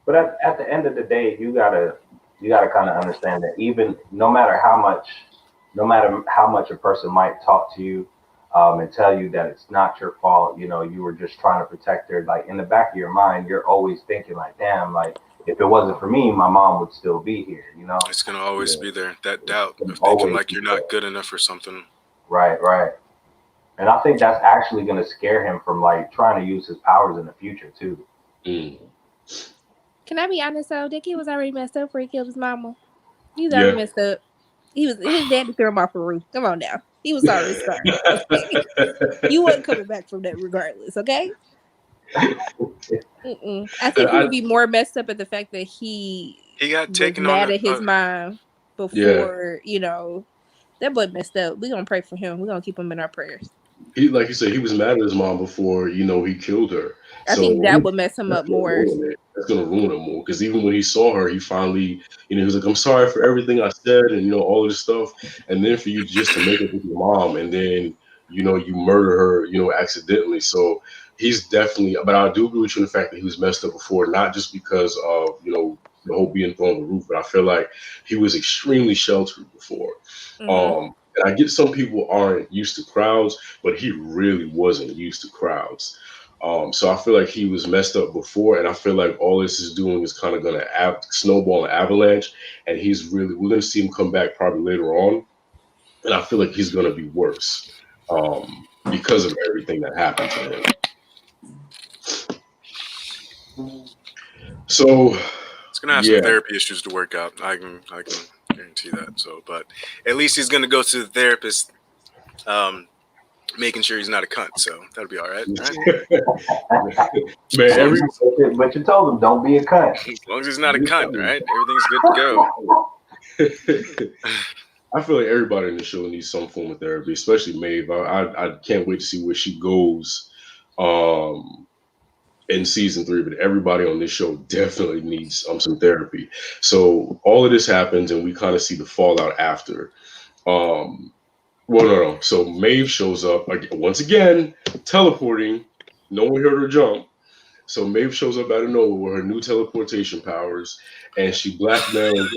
But at the end of the day, you gotta kind of understand that even no matter how much a person might talk to you and tell you that it's not your fault, you were just trying to protect her. Like in the back of your mind, you're always thinking damn, if it wasn't for me, my mom would still be here. It's gonna always be there, that doubt of thinking you're not good enough or something. Right. And I think that's actually gonna scare him from trying to use his powers in the future too. Mm. Can I be honest though? That kid was already messed up before he killed his mama. He's already messed up. his daddy threw him off the roof. Come on now. He was sorry start. You wasn't coming back from that regardless, okay? I think he would be more messed up at the fact that he got taken mad on at his mom before, that boy messed up. We're gonna pray for him. We're gonna keep him in our prayers. He, like you said, he was mad at his mom before, he killed her. I think that would mess him up more. That's gonna ruin him more, because even when he saw her, he finally, he was like, "I'm sorry for everything I said," and all of this stuff. And then for you just to make it with your mom, and then you murder her, accidentally. So he's definitely. But I do agree with you in the fact that he was messed up before, not just because of the whole being thrown on the roof, but I feel like he was extremely sheltered before. And I get some people aren't used to crowds, but he really wasn't used to crowds. So I feel like he was messed up before, and I feel like all this is doing is kind of going to snowball an avalanche, and we're going to see him come back probably later on, and I feel like he's going to be worse because of everything that happened to him. So it's going to have some therapy issues to work out. I can guarantee that. So, but at least he's going to go to the therapist, making sure he's not a cunt. So that'll be all right. Man, but you told him don't be a cunt. As long as he's not a cunt, right? Everything's good to go. I feel like everybody in the show needs some form of therapy, especially Maeve. I can't wait to see where she goes in season 3, but everybody on this show definitely needs some therapy. So all of this happens, and we kind of see the fallout after. Well, no. So Maeve shows up once again, teleporting. No one heard her jump. So Maeve shows up out of nowhere with her new teleportation powers, and she blackmails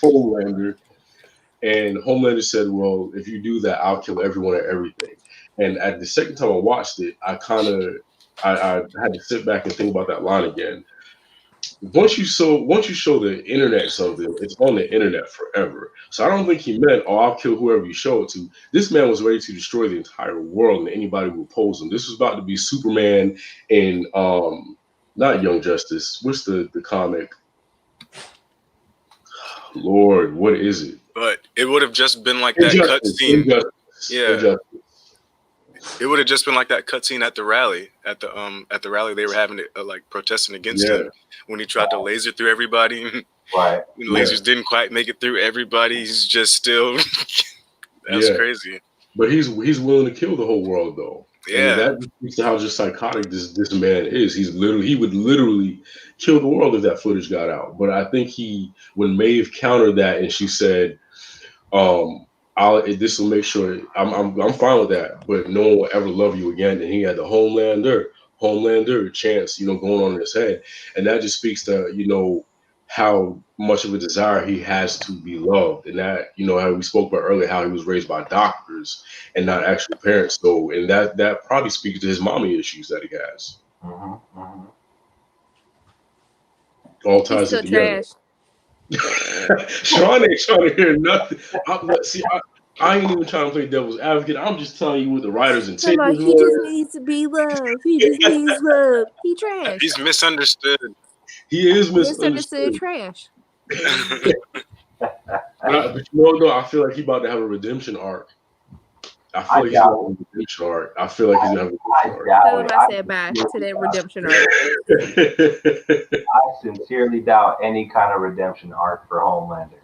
Homelander. And Homelander said, "Well, if you do that, I'll kill everyone and everything." And at the second time I watched it, I had to sit back and think about that line again. Once you show the internet something, it's on the internet forever. So I don't think he meant, "Oh, I'll kill whoever you show it to." This man was ready to destroy the entire world and anybody who opposed him. This was about to be Superman in not Young Justice. What's the comic? Lord, what is it? But it would have just been like that cutscene. Yeah. It would have just been like that cutscene at the rally. At the rally they were having it like protesting against him when he tried to laser through everybody. Right. Lasers didn't quite make it through everybody. He's just still that's crazy. But he's willing to kill the whole world though. Yeah. And that speaks to how just psychotic this man is. He would literally kill the world if that footage got out. But I think when Maeve countered that and she said, this will make sure I'm fine with that, but no one will ever love you again. And he had the Homelander chance, going on in his head. And that just speaks to, how much of a desire he has to be loved. And that, how we spoke about earlier, how he was raised by doctors and not actual parents. So, and that probably speaks to his mommy issues that he has. All ties it together. Sharronda ain't trying to hear nothing. I ain't even trying to play devil's advocate. I'm just telling you what the writers and he just needs to be loved. He just needs love. He trash. He's misunderstood. He is misunderstood. Trash. But I feel like he's about to have a redemption arc. I feel like he's gonna have a redemption arc. Tell him I said bye to that redemption arc. I sincerely doubt any kind of redemption arc for Homelander.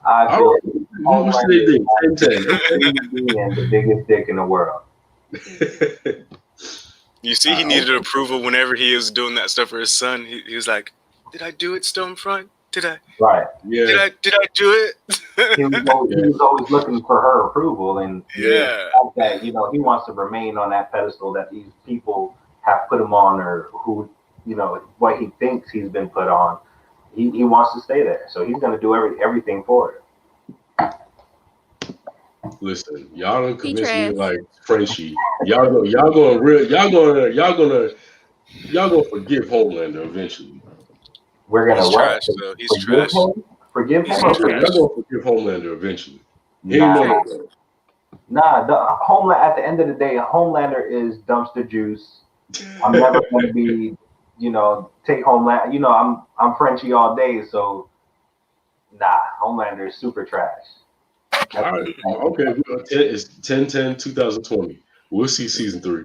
I feel Homelander is the biggest dick in the world. You see, he needed approval whenever he was doing that stuff for his son. He was like, "Did I do it, Stonefront? Did I? Right? Yeah. Did I do it?" He was always looking for her approval, and that he wants to remain on that pedestal that these people have put him on, or who what he thinks he's been put on. He wants to stay there, so he's going to do everything for it. Listen, y'all don't convince me like Frenchie. Y'all gonna forgive Homelander eventually. We're gonna trash though. He's trash. Forgive him. Y'all gonna forgive Homelander eventually. Homeland. At the end of the day, Homelander is dumpster juice. I'm never going to be, take Homeland. I'm Frenchie all day, so Nah, Homelander is super trash. All right. Okay. It's 10/10/2020. We'll see season 3.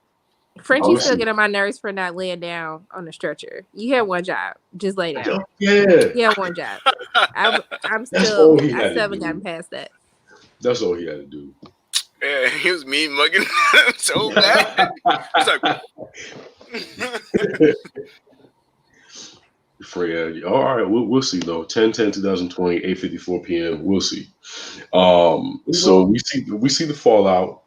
Frenchie We'll still see. getting on my nerves for not laying down on the stretcher. You had one job, just lay down. Yeah. You had one job. I'm That's still, all he I had still to haven't gotten do. past that. That's all he had to do. Yeah, he was mean mugging so bad. He's like, Fred, all right, we'll see though. 10/10/2020, 8:54 p.m. We'll see. So we see the fallout,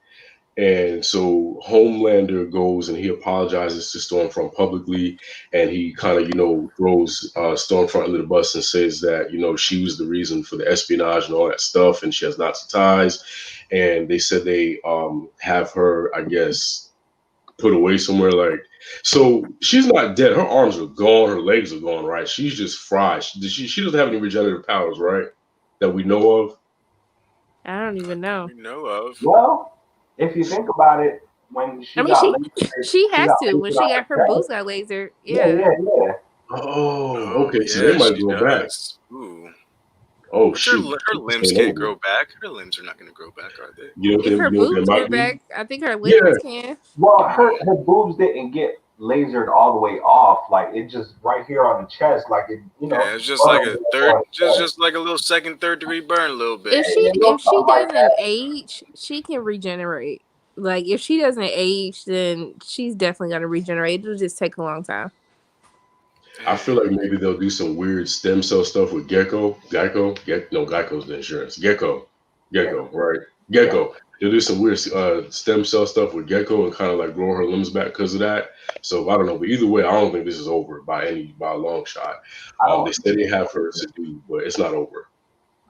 and so Homelander goes and he apologizes to Stormfront publicly, and he kind of throws Stormfront under the bus and says that she was the reason for the espionage and all that stuff, and she has Nazi ties, and they said they have her, I guess, put away somewhere. So she's not dead. Her arms are gone. Her legs are gone. Right? She's just fried. She doesn't have any regenerative powers, right? That we know of. I don't even know. we know of. Well, if you think about it, when I she mean, got she she has got to. When lasered she out got her her boobs chest. got lasered, Yeah, yeah. yeah, yeah. Oh, Oh okay. So they yeah, might she go back. does. Ooh. Oh But shoot, her limbs ain't can't over. grow back. Her limbs are not going to grow back, are they? If her You know what that boobs grew might be? back, I think her Yeah. limbs can. Well, her boobs didn't get lasered all the way off. Like it just right here on the chest, like it, Yeah, it's just like a third, just like a little second, third degree burn, a little bit. If she doesn't age, she can regenerate. Like if she doesn't age, then she's definitely gonna regenerate. It'll just take a long time. I feel like maybe they'll do some weird stem cell stuff with Gecko's the insurance. Gecko, right? Gecko. They'll do some weird stem cell stuff with Gecko and kind of like grow her limbs back because of that. So I don't know, but either way, I don't think this is over by a long shot. They said they have her subdued, but it's not over.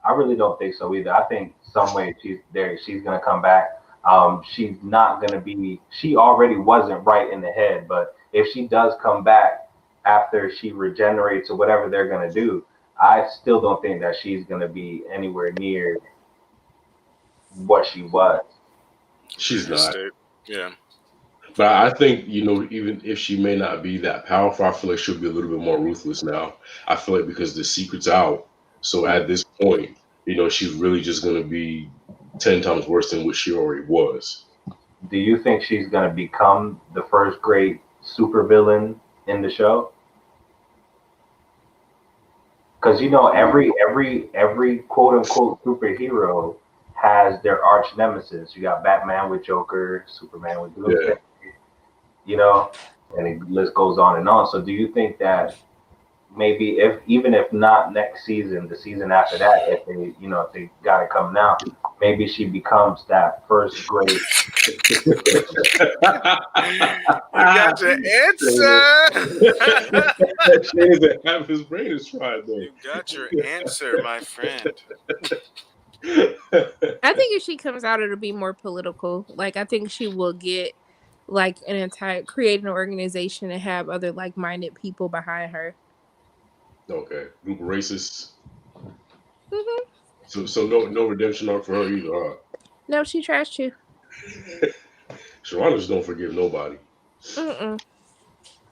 I really don't think so either. I think some way she's there. She's gonna come back. She's not gonna be. She already wasn't right in the head, but if she does come back after she regenerates or whatever they're gonna do, I still don't think that she's gonna be anywhere near what she was. She's not. Yeah. But I think, even if she may not be that powerful, I feel like she'll be a little bit more ruthless now. I feel like because the secret's out. So at this point, she's really just going to be 10 times worse than what she already was. Do you think she's gonna become the first great supervillain in the show? Because every quote unquote superhero has their arch nemesis. You got Batman with Joker, Superman with Doomsday, and the list goes on and on. So do you think that maybe if not next season, the season after that, if they got it coming out, maybe she becomes that first great. You got your answer. Shane doesn't have his brain is fried though. You got your answer, my friend. I think if she comes out, it'll be more political. Like I think she will get like create an organization and have other like-minded people behind her. Okay, group of racists. Mm-hmm. So no redemption arc for her either, huh? No, she trashed you. Sharronda just don't forgive nobody. Mm-mm.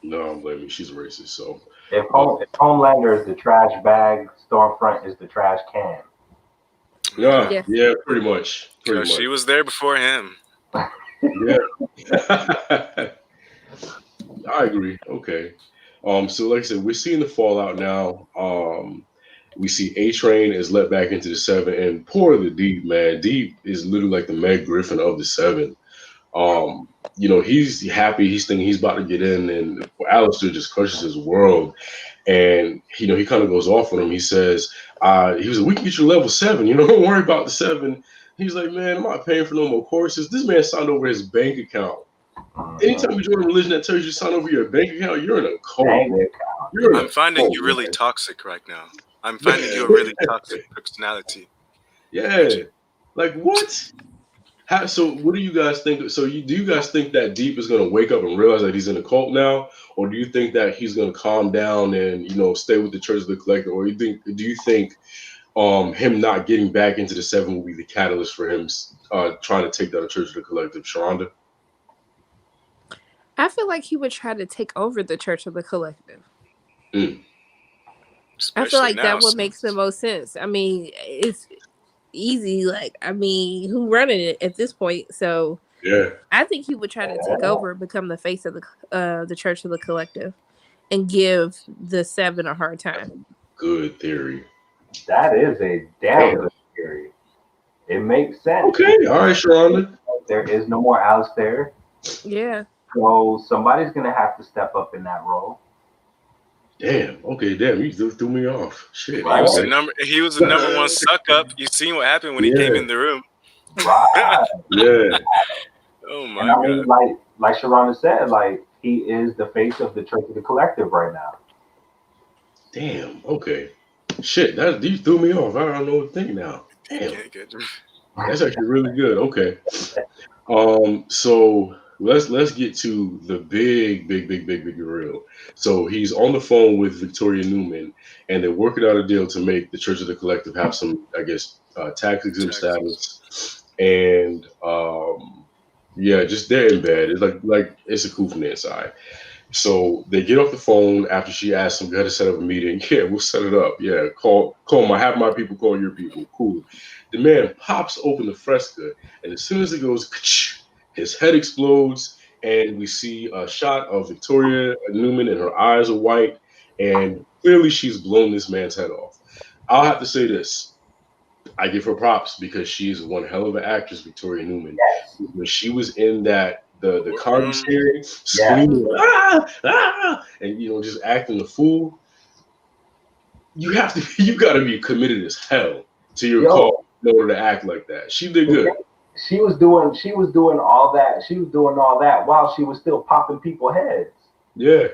No, I'm blaming. She's a racist. So If Homelander is the trash bag, Stormfront is the trash can. Yeah, pretty much. She was there before him. Yeah. I agree. Okay. So like I said, we're seeing the fallout now. We see A Train is let back into the 7, and poor the Deep, man. Deep is literally like the Meg Griffin of the 7. He's happy. He's thinking he's about to get in, and Alistair just crushes his world. And he kind of goes off on him. He says, he was like, we can get you level 7. Don't worry about the 7. He's like, man, I'm not paying for no more courses. This man signed over his bank account. Anytime you join a religion that tells you to sign over your bank account, you're in a cult. I'm finding you really toxic right now. I'm finding you a really toxic personality. Yeah. Like what? So what do you guys think? So do you guys think that Deep is going to wake up and realize that he's in a cult now? Or do you think that he's going to calm down and, stay with the Church of the Collective? Or do you think him not getting back into the 7 will be the catalyst for him trying to take down the Church of the Collective? Sharronda? I feel like he would try to take over the Church of the Collective. I I feel especially like that now. one makes the most sense. I mean, it's easy. Like, I mean, who running it at this point? So Yeah. I think he would try to take over and become the face of the Church of the Collective and give the Seven a hard time. Good theory. That is a damn good theory. It makes sense. Okay. All right, Sharronda. There is no more Alistair. Yeah. So somebody's gonna have to step up in that role. Damn. Okay. Damn. You threw me off. Shit. He was Okay. the number one suck up. You seen what happened when he came in the room. Right. Yeah. Oh And my I mean, god. like Sharronda said, like he is the face of the Church of the Collective right now. Damn. Okay. Shit. That you threw me off. I don't know what to think now. Damn. Can't get him. That's actually really good. Okay. So let's get to the big reveal. So he's on the phone with Victoria Newman, and they're working out a deal to make the Church of the Collective have some, I guess, tax exempt status, and yeah, just they're in bed. It's like it's a coup from the inside. So they get off the phone after she asks them, "Got to set up a meeting." Yeah, we'll set it up. Yeah, call have my people call your people. Cool. The man pops open the fresca, and as soon as it goes, his head explodes, and we see a shot of Victoria Newman, and her eyes are white, and clearly she's blown this man's head off. I'll have to say this. I give her props because she's one hell of an actress, Victoria Newman. Yes. When she was in that the Congress Courtroom. hearing, screaming, and just acting the fool. You got to be committed as hell to your call in order to act like that. She did good. She was doing all that. She was doing all that while she was still popping people's heads. Yeah.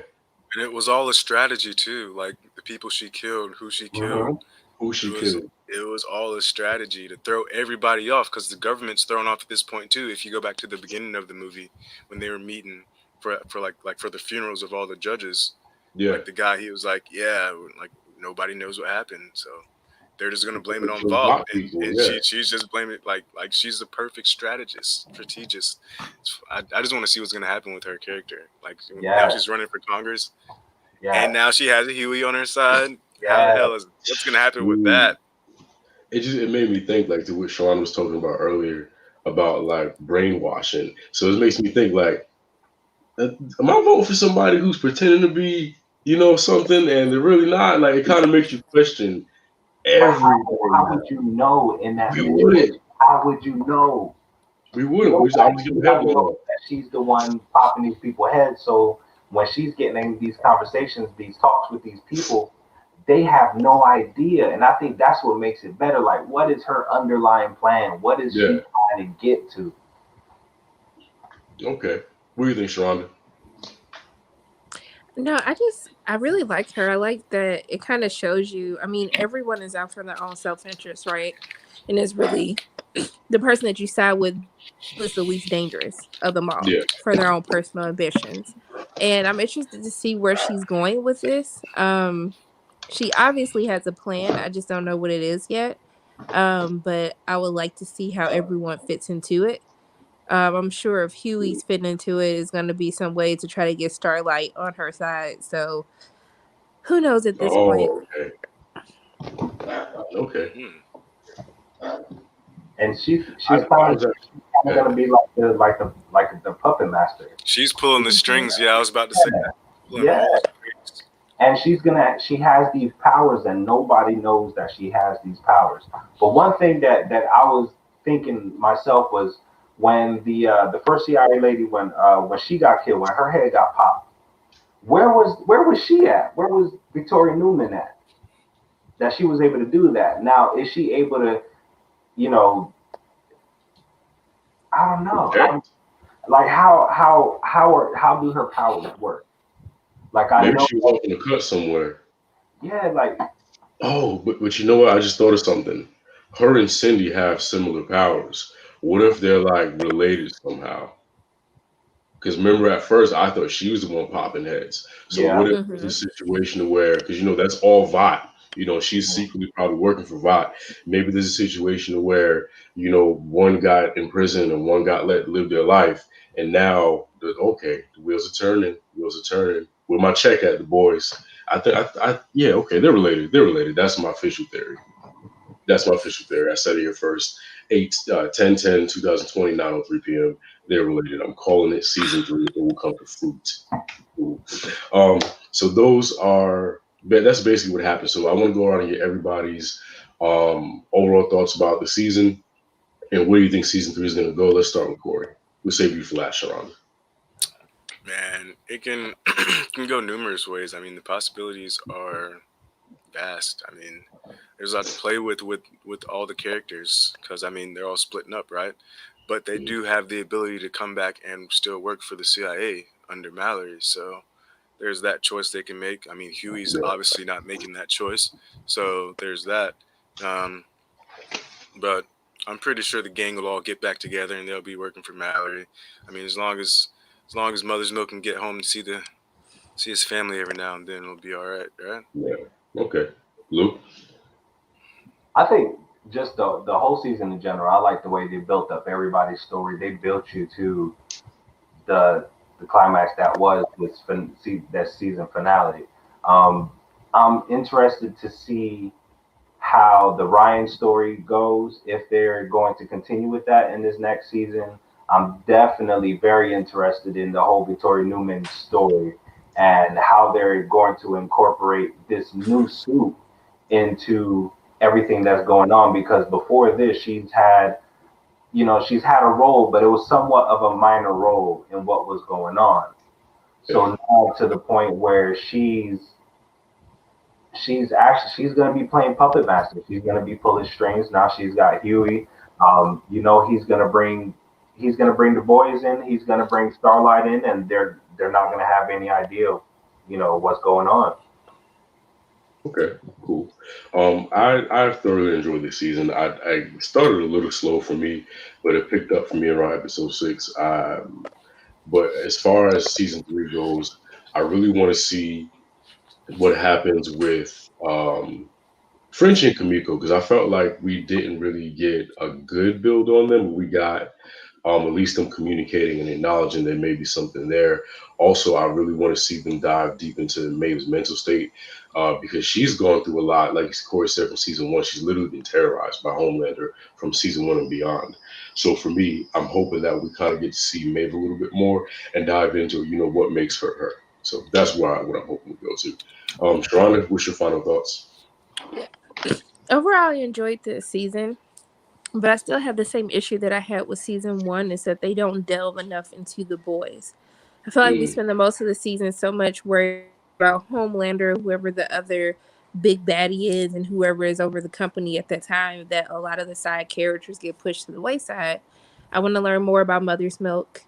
And it was all a strategy too. Like the people she killed, who she killed. Who she killed. It was all a strategy to throw everybody off because the government's thrown off at this point too. If you go back to the beginning of the movie when they were meeting for the funerals of all the judges, Yeah. like the guy, he was like, yeah, like nobody knows what happened, so they're just gonna blame it on Val, and she's just blaming it like she's the perfect strategist. I just want to see what's gonna happen with her character. Like now she's running for Congress, and now she has a Huey on her side. How the hell what's gonna happen with that? It made me think like to what Sean was talking about earlier about like brainwashing. So it makes me think like, am I voting for somebody who's pretending to be something and they're really not? Like it kind of makes you question everything. How would you know in that situation? Wouldn't. How would you know? We wouldn't. I was getting head blown. She's the one popping these people's heads. So when she's getting in these conversations, these talks with these people, they have no idea. And I think that's what makes it better. Like, what is her underlying plan? What is she trying to get to? Okay. What do you think, Sharronda? No, I really liked her. I like that it kind of shows you, I mean, everyone is out for their own self-interest, right? And it's really the person that you side with was the least dangerous of them all for their own personal ambitions. And I'm interested to see where she's going with this. She obviously has a plan. I just don't know what it is yet. But I would like to see how everyone fits into it. I'm sure if Huey's fitting into it, is going to be some way to try to get Starlight on her side. So who knows at this point? Okay. And she's probably going to be like the puppet master. She's pulling the strings. Yeah, I was about to say that. Yeah. And she has these powers and nobody knows that she has these powers. But one thing that I was thinking myself was when the first CIA lady, when she got killed, when her head got popped, where was she at? Where was Victoria Newman at? That she was able to do that. Now, is she able to, I don't know. Like how do her powers work? Like I maybe know she was off in a cut somewhere. Yeah, like. Oh, but you know what? I just thought of something. Her and Cindy have similar powers. What if they're like related somehow? Because remember, at first I thought she was the one popping heads. So what if it's a situation where, because that's all Vought. She's secretly probably working for Vought. Maybe there's a situation where one got in prison and one got let live their life, and now the wheels are turning. Where my check at, the boys? Yeah, okay, they're related. They're related. That's my official theory. I said it here first. 10/10/2020, 9:03 p.m. They're related. I'm calling it season 3. It will come to fruit. Ooh. So that's basically what happened. So I want to go around and get everybody's overall thoughts about the season and where you think season 3 is going to go. Let's start with Corey. We'll save you for last, Sharronda. Man, it can can go numerous ways. I mean, the possibilities are vast. I mean, there's a lot to play with all the characters because I mean they're all splitting up, right? But they do have the ability to come back and still work for the CIA under Mallory. So there's that choice they can make. I mean, Huey's Yeah. obviously not making that choice, so there's that. Um, but I'm pretty sure the gang will all get back together and they'll be working for Mallory. I mean, as long as Mother's Milk can get home and see his family every now and then, it'll be all right, right? Yeah. Okay. Luke? I think just the whole season in general, I like the way they built up everybody's story. They built you to the climax that was that season finale. Um, I'm interested to see how the Ryan story goes, if they're going to continue with that in this next season. I'm definitely very interested in the whole Victoria Newman story and how they're going to incorporate this new suit into everything that's going on, because before this she's had a role, but it was somewhat of a minor role in what was going on. So now to the point where she's going to be playing puppet master. She's going to be pulling strings. Now she's got Huey. He's going to bring the boys in. He's going to bring Starlight in, and they're not going to have any idea, what's going on. Okay, cool. I thoroughly enjoyed this season. I started a little slow for me, but it picked up for me around episode 6. But as far as season 3 goes, I really want to see what happens with Frenchie and Kamiko, because I felt like we didn't really get a good build on them. We got at least them communicating and acknowledging there may be something there. Also, I really want to see them dive deep into Maeve's mental state because she's gone through a lot. Like Corey said from season 1, she's literally been terrorized by Homelander from season 1 and beyond. So for me, I'm hoping that we kind of get to see Maeve a little bit more and dive into, what makes her her. So that's what I'm hoping to go to. Sharronda, what's your final thoughts? Overall, I enjoyed this season, but I still have the same issue that I had with season 1, is that they don't delve enough into the boys. I feel like we spend the most of the season so much worried about Homelander, whoever the other big baddie is, and whoever is over the company at that time, that a lot of the side characters get pushed to the wayside. I want to learn more about Mother's Milk.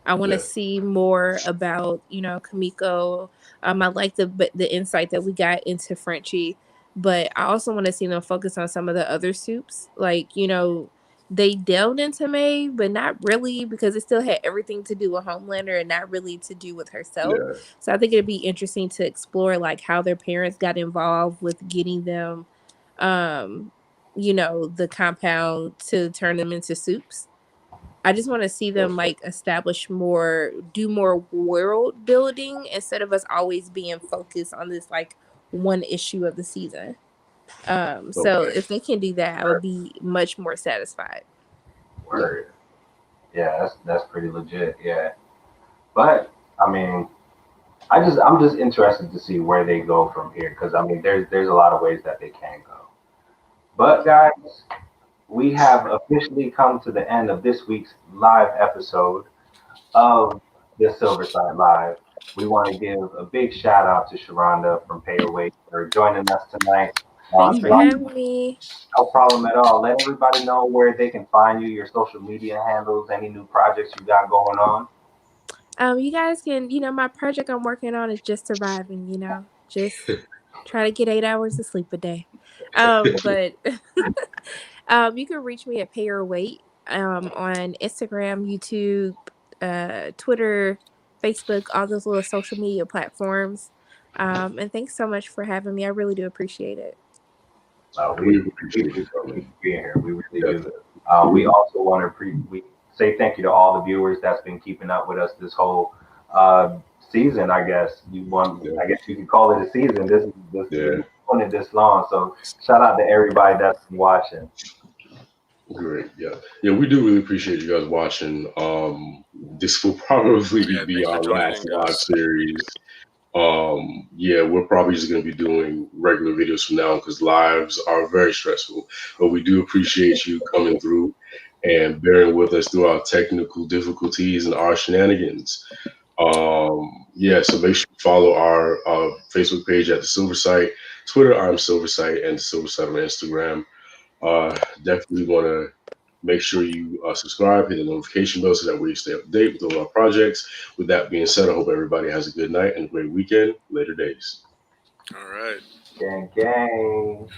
I want to see more about, Kamiko. I like the insight that we got into Frenchie, but I also want to see them focus on some of the other soups. Like, they delved into Maeve, but not really, because it still had everything to do with Homelander and not really to do with herself. Yeah. So I think it'd be interesting to explore like how their parents got involved with getting them, the compound to turn them into soups. I just want to see them like establish more, do more world building instead of us always being focused on this like one issue of the season. So if they can do that, I would be much more satisfied. Word. Yeah, that's pretty legit. Yeah, but I mean, I'm just interested to see where they go from here, because I mean, there's a lot of ways that they can go. But guys, we have officially come to the end of this week's live episode of the Silver Side Live. We want to give a big shout out to Sharronda from Pay Your Way for joining us tonight. Thank you for having me. No problem at all. Let everybody know where they can find you, your social media handles, any new projects you got going on. You guys can, my project I'm working on is just surviving, just try to get 8 hours of sleep a day. But you can reach me at Pay Your Weight on Instagram, YouTube, Twitter, Facebook, all those little social media platforms. And thanks so much for having me. I really do appreciate it. We appreciate you being here. We really do. We also want to say thank you to all the viewers that's been keeping up with us this whole season. I guess Yeah. I guess you could call it a season. This Yeah. doing it this long. So shout out to everybody that's been watching. Great. Yeah. Yeah, we do really appreciate you guys watching. This will probably Yeah, be thanks for our joining last in, live guys. series. Yeah, we're probably just going to be doing regular videos from now because lives are very stressful. But we do appreciate you coming through and bearing with us through our technical difficulties and our shenanigans. Yeah, so make sure you follow our Facebook page at the Silver Site, Twitter, I'm Silver Site, and the Silver Site on Instagram. Definitely want to make sure you subscribe, hit the notification bell so that way you stay up to date with all our projects. With that being said, I hope everybody has a good night and a great weekend. Later days. All right. Gang, gang.